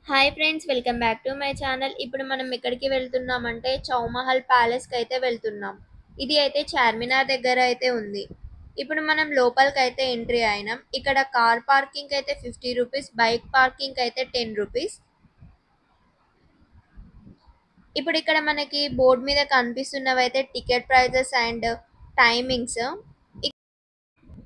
Hi friends, welcome back to my channel. ఇప్పుడు మనం ఎక్కడికి వెళ్తున్నామంటే చౌమహల్ ప్యాలెస్కి అయితే వెళ్తున్నాం. ఇది అయితే చార్మినార్ దగ్గర అయితే ఉంది. ఇప్పుడు మనం లోపలికి అయితే ఎంట్రీ అయినాం. ఇక్కడ కార్ పార్కింగ్ అయితే 50 రూపీస్, బైక్ పార్కింగ్ అయితే 10 రూపీస్. ఇప్పుడు ఇక్కడ మనకి బోర్డు మీద కనిపిస్తున్నవి అయితే టికెట్ ప్రైజెస్ అండ్ టైమింగ్స్.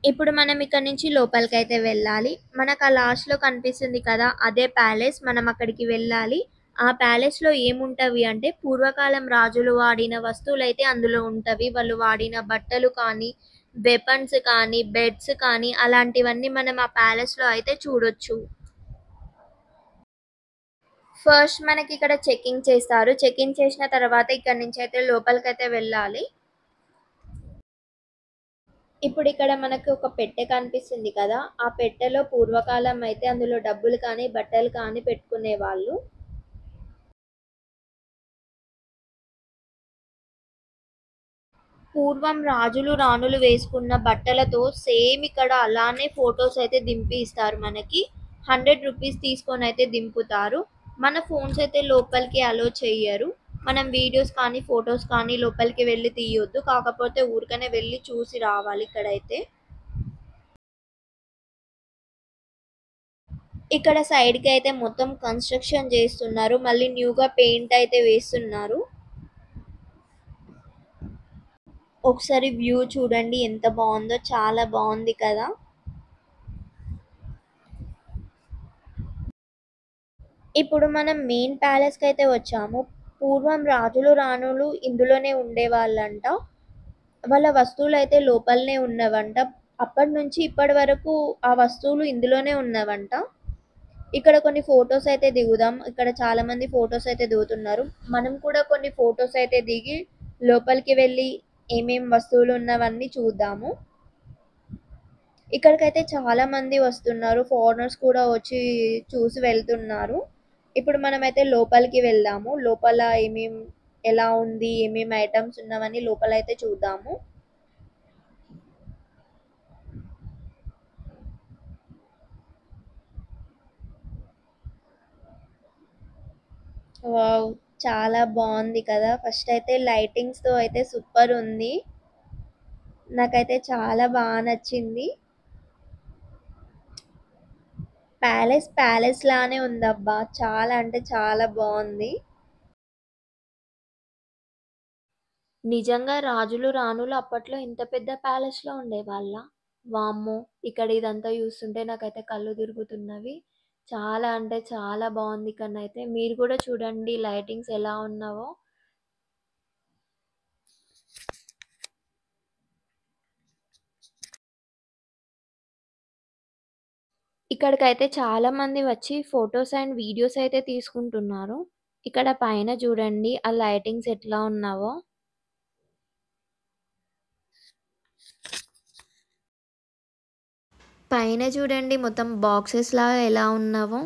ఇప్పుడు మనం ఇక్కడ నుంచి లోపలికి అయితే వెళ్ళాలి. మనకు ఆ లాస్ట్ లో కనిపిస్తుంది కదా, అదే ప్యాలెస్. మనం అక్కడికి వెళ్ళాలి. ఆ ప్యాలెస్ లో ఏముంటవి అంటే పూర్వకాలం రాజులు వాడిన వస్తువులు అయితే అందులో ఉంటవి. వాళ్ళు వాడిన బట్టలు కానీ, వెపన్స్ కానీ, బెడ్స్ కానీ అలాంటివన్నీ మనం ఆ ప్యాలెస్ లో అయితే చూడొచ్చు. ఫస్ట్ మనకి ఇక్కడ చెకింగ్ చేస్తారు. చెకింగ్ చేసిన తర్వాత ఇక్కడ నుంచి అయితే లోపలికైతే వెళ్ళాలి. ఇప్పుడు ఇక్కడ మనకు ఒక పెట్టె కనిపిస్తుంది కదా, ఆ పెట్టెలో పూర్వకాలం అయితే అందులో డబ్బులు కానీ బట్టలు కానీ పెట్టుకునే వాళ్ళు. పూర్వం రాజులు రాణులు వేసుకున్న బట్టలతో సేమ్ ఇక్కడ అలానే ఫొటోస్ అయితే దింపి ఇస్తారు మనకి. 100 రూపీస్ తీసుకొని అయితే దింపుతారు. మన ఫోన్స్ అయితే లోపలికి అలో చెయ్యరు. మనం వీడియోస్ కానీ ఫొటోస్ కానీ లోపలికి వెళ్ళి తీయొద్దు. కాకపోతే ఊరికనే వెళ్ళి చూసి రావాలి ఇక్కడైతే. ఇక్కడ సైడ్ కి అయితే మొత్తం కన్స్ట్రక్షన్ చేస్తున్నారు. మళ్ళీ న్యూగా పెయింట్ అయితే వేస్తున్నారు. ఒకసారి వ్యూ చూడండి ఎంత బాగుందో, చాలా బాగుంది కదా. ఇప్పుడు మనం మెయిన్ ప్యాలెస్ కి అయితే వచ్చాము. పూర్వం రాజులు రాణులు ఇందులోనే ఉండేవాళ్ళంట. వాళ్ళ వస్తువులు అయితే లోపలనే ఉన్నవంట. అప్పటి నుంచి ఇప్పటి వరకు ఆ వస్తువులు ఇందులోనే ఉన్నవంట. ఇక్కడ కొన్ని ఫొటోస్ అయితే దిగుదాం. ఇక్కడ చాలా మంది ఫొటోస్ అయితే దిగుతున్నారు. మనం కూడా కొన్ని ఫొటోస్ అయితే దిగి లోపలికి వెళ్ళి ఏమేం వస్తువులు ఉన్నవన్నీ చూద్దాము. ఇక్కడికైతే చాలా మంది వస్తున్నారు. ఫారినర్స్ కూడా వచ్చి చూసి వెళ్తున్నారు. ఇప్పుడు మనమైతే లోపలికి వెళ్దాము. లోపల ఎలా ఉంది, ఏమేమి ఐటమ్స్ ఉన్నవని లోపల అయితే చూద్దాము. వావ్, చాలా బాగుంది కదా. ఫస్ట్ అయితే లైటింగ్స్ తో అయితే సూపర్ ఉంది. నాకైతే చాలా బాగా నచ్చింది. ప్యాలెస్ ప్యాలెస్ లానే ఉందబ్బా. చాలా అంటే చాలా బాగుంది. నిజంగా రాజులు రాణులు అప్పట్లో ఇంత పెద్ద ప్యాలెస్ లో ఉండేవాళ్ళ? వామ్మో! ఇక్కడ ఇదంతా చూస్తుంటే నాకైతే కళ్ళు తిరుగుతున్నవి. చాలా అంటే చాలా బాగుంది. ఇక్కడనైతే మీరు కూడా చూడండి లైటింగ్స్ ఎలా ఉన్నావో. ఇక్కడికైతే చాలా మంది వచ్చి ఫొటోస్ అండ్ వీడియోస్ అయితే తీసుకుంటున్నారు. ఇక్కడ పైన చూడండి ఆ లైటింగ్స్ ఎట్లా ఉన్నావో. పైన చూడండి మొత్తం బాక్సెస్ లాగా ఎలా ఉన్నావో.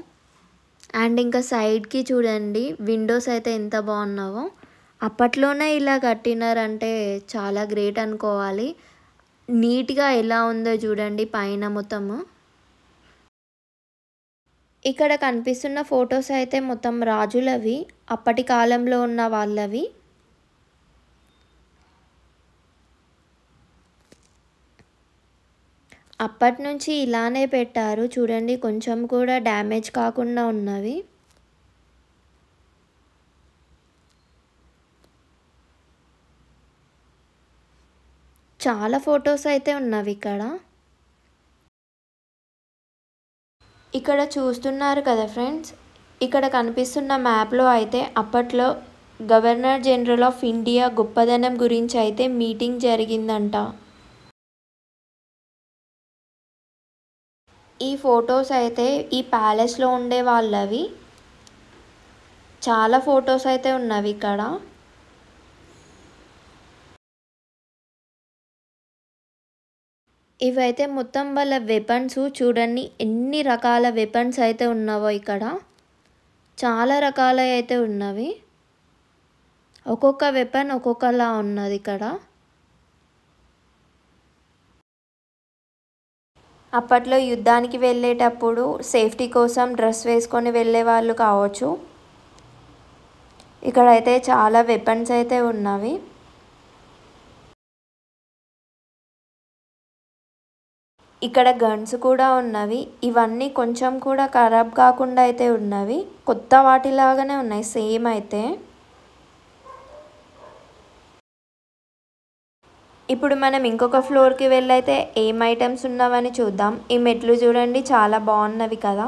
అండ్ ఇంకా సైడ్కి చూడండి విండోస్ అయితే ఎంత బాగున్నావో. అప్పట్లోనే ఇలా కట్టినారంటే చాలా గ్రేట్ అనుకోవాలి. నీట్గా ఎలా ఉందో చూడండి పైన మొత్తము. ఇక్కడ కనిపిస్తున్న ఫొటోస్ అయితే మొత్తం రాజులవి, అప్పటి కాలంలో ఉన్న వాళ్ళవి. అప్పటి నుంచి ఇలానే పెట్టారు చూడండి, కొంచెం కూడా డ్యామేజ్ కాకుండా ఉన్నవి. చాలా ఫొటోస్ అయితే ఉన్నవి ఇక్కడ. ఇక్కడ చూస్తున్నారు కదా ఫ్రెండ్స్, ఇక్కడ కనిపిస్తున్న మ్యాప్లో అయితే అప్పట్లో గవర్నర్ జనరల్ ఆఫ్ ఇండియా గొప్పదనం గురించి అయితే మీటింగ్ జరిగిందంట. ఈ ఫొటోస్ అయితే ఈ ప్యాలెస్లో ఉండే వాళ్ళవి. చాలా ఫొటోస్ అయితే ఉన్నవి ఇక్కడ. ఇవైతే మొత్తం వాళ్ళ వెపన్స్. చూడండి ఎన్ని రకాల వెపన్స్ అయితే ఉన్నావో ఇక్కడ. చాలా రకాల అయితే ఉన్నవి. ఒక్కొక్క వెపన్ ఒక్కొక్కలా ఉన్నది ఇక్కడ. అప్పట్లో యుద్ధానికి వెళ్ళేటప్పుడు సేఫ్టీ కోసం డ్రెస్ వేసుకొని వెళ్ళే వాళ్ళు కావచ్చు. ఇక్కడైతే చాలా వెపన్స్ అయితే ఉన్నవి. ఇక్కడ గన్స్ కూడా ఉన్నవి. ఇవన్నీ కొంచెం కూడా ఖరాబ్ కాకుండా అయితే ఉన్నవి. కొత్త వాటిలాగానే ఉన్నాయి సేమ్ అయితే. ఇప్పుడు మనం ఇంకొక ఫ్లోర్కి వెళ్ళైతే ఏం ఐటమ్స్ ఉన్నవని చూద్దాం. ఈ మెట్లు చూడండి చాలా బాగున్నవి కదా.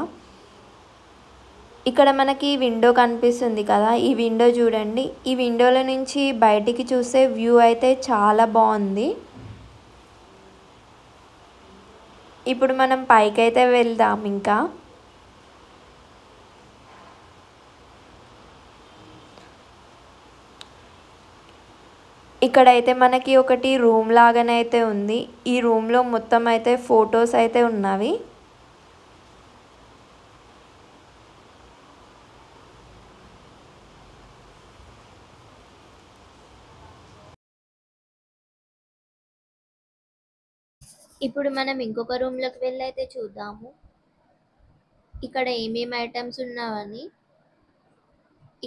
ఇక్కడ మనకి విండో కనిపిస్తుంది కదా, ఈ విండో చూడండి. ఈ విండోలో నుంచి బయటికి చూసే వ్యూ అయితే చాలా బాగుంది. ఇప్పుడు మనం పైకైతే వెళ్దాం. ఇంకా ఇక్కడైతే మనకి ఒకటి రూమ్ లాగానైతే ఉంది. ఈ రూమ్లో మొత్తం అయితే ఫొటోస్ అయితే ఉన్నవి. ఇప్పుడు మనం ఇంకొక రూమ్లోకి వెళ్ళి అయితే చూద్దాము ఇక్కడ ఏమేమి ఐటమ్స్ ఉన్నావని.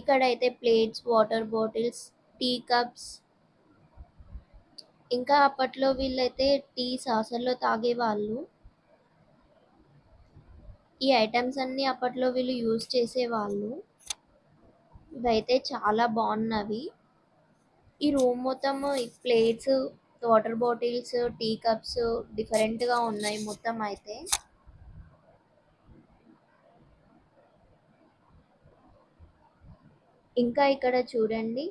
ఇక్కడైతే plates, water bottles, tea cups, ఇంకా అప్పట్లో వీళ్ళైతే టీ సాసర్లో తాగేవాళ్ళు. ఈ ఐటమ్స్ అన్నీ అప్పట్లో వీళ్ళు యూజ్ చేసేవాళ్ళు. ఇవైతే చాలా బాగున్నవి. ఈ రూమ్ మొత్తం plates, water bottles, tea cups డిఫరెంట్గా ఉన్నాయి మొత్తం అయితే. ఇంకా ఇక్కడ చూడండి,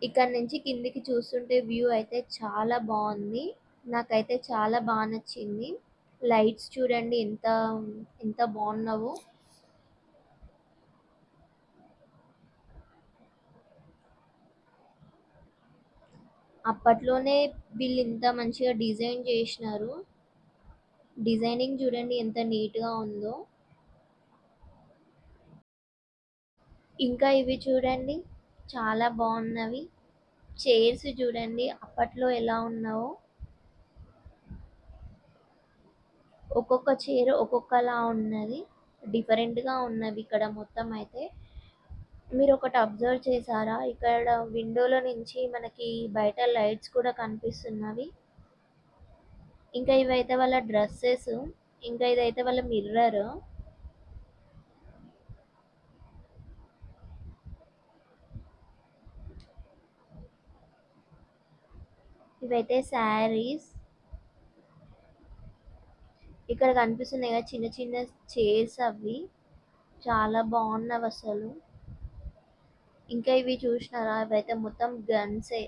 ఇక్కడ నుంచి కిందికి చూస్తుంటే వ్యూ అయితే చాలా బాగుంది. నాకైతే చాలా బాగా నచ్చింది. లైట్స్ చూడండి ఎంత ఎంత బాగున్నావో. అప్పట్లోనే వీళ్ళు ఇంత మంచిగా డిజైన్ చేసినారు. డిజైనింగ్ చూడండి ఎంత నీట్గా ఉందో. ఇంకా ఇవి చూడండి చాలా బాగున్నవి. చైర్స్ చూడండి అప్పట్లో ఎలా ఉన్నావో. ఒక్కొక్క చైర్ ఒక్కొక్కలా ఉన్నది, డిఫరెంట్గా ఉన్నవి ఇక్కడ మొత్తం అయితే. మీరు ఒకటి అబ్జర్వ్ చేశారా, ఇక్కడ విండోలో నుంచి మనకి బయట లైట్స్ కూడా కనిపిస్తున్నవి. ఇంకా ఇవైతే వాళ్ళ డ్రెస్సెస్, ఇంకా ఇదైతే వాళ్ళ మిర్రర్. ఇవైతే శారీస్. ఇక్కడ కనిపిస్తున్నాయి కదా చిన్న చిన్న చైర్స్, అవి చాలా బాగున్నవి అసలు. ఇంకా ఇవి చూసినారా, ఇవైతే మొత్తం గన్సే,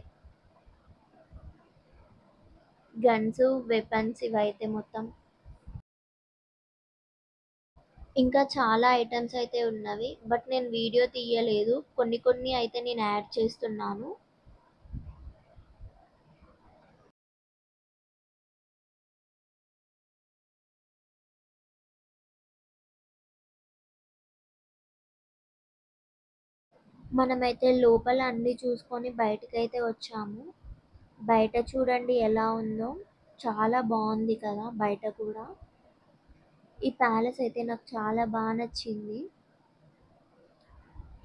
గన్స్ వెపన్స్ ఇవైతే మొత్తం. ఇంకా చాలా ఐటమ్స్ అయితే ఉన్నవి, బట్ నేను వీడియో తీయలేదు. కొన్ని కొన్ని అయితే నేను యాడ్ చేస్తున్నాను. మనమైతే లోపల అన్ని చూసుకొని బయటకైతే వచ్చాము. బయట చూడండి ఎలా ఉందో, చాలా బాగుంది కదా బయట కూడా. ఈ ప్యాలెస్ అయితే నాకు చాలా బాగా నచ్చింది.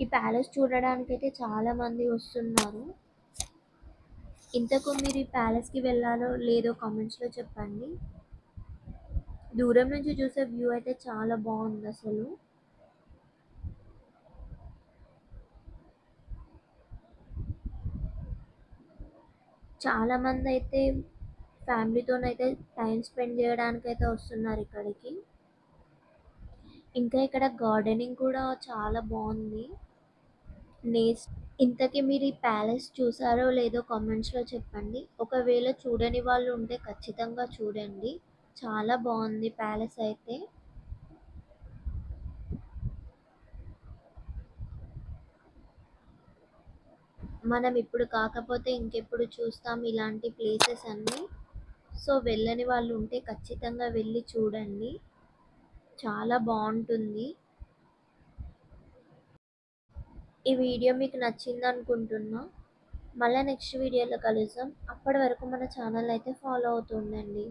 ఈ ప్యాలెస్ చూడడానికి అయితే చాలా మంది వస్తున్నారు. ఇంతకు మీరు ఈ ప్యాలెస్కి వెళ్ళాలో లేదో కామెంట్స్లో చెప్పండి. దూరం నుంచి చూసే వ్యూ అయితే చాలా బాగుంది అసలు. చాలా మంది అయితే ఫ్యామిలీతోనైతే టైం స్పెండ్ చేయడానికి అయితే వస్తున్నారు ఇక్కడికి. ఇంకా ఇక్కడ గార్డెనింగ్ కూడా చాలా బాగుంది. ఇంతకీ మీరు ఈ ప్యాలెస్ చూసారో లేదో కామెంట్స్లో చెప్పండి. ఒకవేళ చూడని వాళ్ళు ఉంటే ఖచ్చితంగా చూడండి, చాలా బాగుంది ప్యాలెస్ అయితే. మనం ఇప్పుడు కాకపోతే ఇంకెప్పుడు చూస్తాం ఇలాంటి ప్లేసెస్ అన్నీ. సో వెళ్ళని వాళ్ళు ఉంటే ఖచ్చితంగా వెళ్ళి చూడండి, చాలా బాగుంటుంది. ఈ వీడియో మీకు నచ్చింది అనుకుంటున్నా. మళ్ళీ నెక్స్ట్ వీడియోలో కలుద్దాం. అప్పటి వరకు మన ఛానల్ అయితే ఫాలో అవుతుండండి.